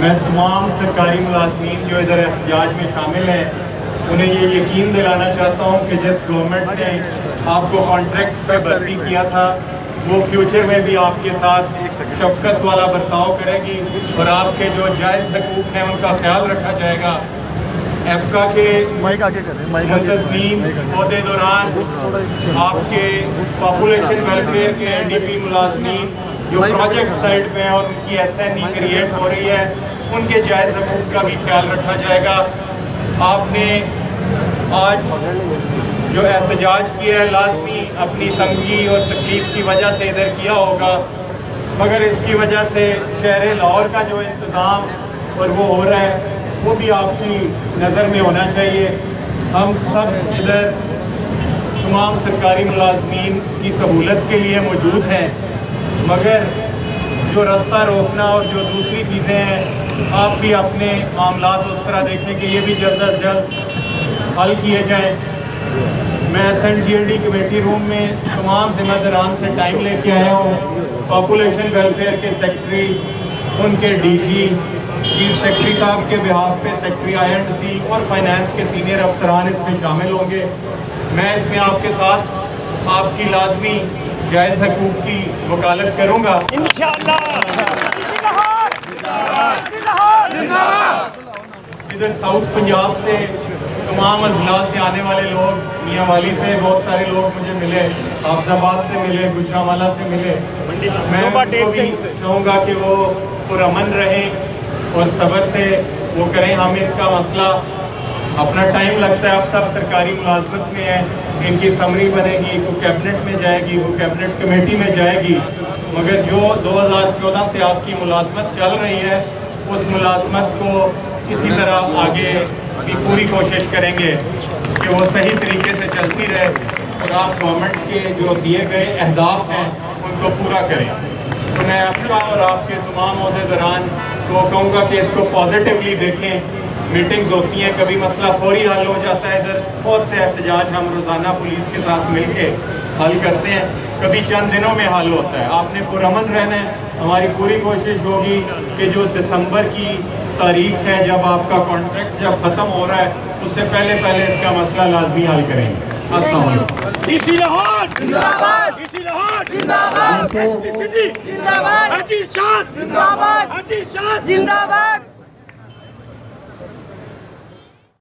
میں تمام سرکاری ملازمین جو ادھر احتجاج میں شامل ہیں انہیں یہ یقین دلانا چاہتا ہوں کہ جس گورنمنٹ نے آپ کو کانٹریکٹ پہ بھرتی کیا تھا وہ فیوچر میں بھی آپ کے ساتھ شفقت والا برتاؤ کرے گی اور آپ کے جو جائز حقوق ہیں ان کا خیال رکھا جائے گا۔ ایفکا کے منتظمین عہدے دوران آپ کے پاپولیشن ویلفیئر کے این ڈی پی ملازمین جو پروجیکٹ سائٹ پہ ہیں اور ان کی ایس این ای کریٹ ہو رہی ہے ان کے جائز حقوق کا بھی خیال رکھا جائے گا۔ آپ نے آج جو احتجاج کیا ہے لازمی اپنی تنگی اور تکلیف کی وجہ سے ادھر کیا ہوگا، مگر اس کی وجہ سے شہر لاہور کا جو انتظام اور وہ ہو رہا ہے وہ بھی آپ کی نظر میں ہونا چاہیے۔ ہم سب ادھر تمام سرکاری ملازمین کی سہولت کے لیے موجود ہیں، مگر جو رستہ روکنا اور جو دوسری چیزیں ہیں آپ بھی اپنے معاملات اس طرح دیکھیں کہ یہ بھی جلد از جلد حل کیے جائیں۔ میں senate G L D committee room میں تمام ذمہ داران سے ٹائم لے کے آیا ہوں۔ پاپولیشن ویلفیئر کے سیکٹری، ان کے ڈی جی، چیف سیکرٹری صاحب کے بہاف پہ سیکرٹری آئی اینڈ سی اور فائنانس کے سینئر افسران اس میں شامل ہوں گے۔ میں اس میں آپ کے ساتھ آپ کی لازمی جائز حقوق کی وکالت کروں گا انشاءاللہ۔ ادھر ساؤتھ پنجاب سے تمام اضلاع سے آنے والے لوگ، میاں والی سے بہت سارے لوگ مجھے ملے، حافظ آباد سے ملے، گجرانوالہ سے ملے۔ میں ان کو بھی چاہوں گا کہ وہ پرامن رہیں اور صبر سے وہ کریں۔ حامد کا مسئلہ اپنا ٹائم لگتا ہے، اب سب سرکاری ملازمت میں ہیں، ان کی سمری بنے گی، وہ کیبنٹ میں جائے گی، وہ کیبنٹ کمیٹی میں جائے گی، مگر جو 2014 سے آپ کی ملازمت چل رہی ہے اس ملازمت کو اسی طرح آگے بھی پوری کوشش کریں گے کہ وہ صحیح طریقے سے چلتی رہے اور آپ گورنمنٹ کے جو دیے گئے اہداف ہیں ان کو پورا کریں۔ تو میں آپ کا اور آپ کے تمام عہدیداران کو کہوں گا کہ اس کو پازیٹیولی دیکھیں۔ میٹنگز ہوتی ہیں، کبھی مسئلہ فوری حل ہو جاتا ہے، ادھر بہت سے احتجاج ہم روزانہ پولیس کے ساتھ مل کے حل کرتے ہیں، کبھی چند دنوں میں حل ہوتا ہے۔ آپ نے پرامن رہنا ہے۔ ہماری پوری کوشش ہوگی کہ جو دسمبر کی تاریخ ہے جب آپ کا کانٹریکٹ جب ختم ہو رہا ہے اس سے پہلے اس کا مسئلہ لازمی حل کریں گے۔ السلام علیکم۔ ڈی سی لاہور زندہ باد، ڈی سی لاہور زندہ باد، ایس پی سٹی زندہ باد، حاجی شاد زندہ باد، حاجی شاد زندہ باد۔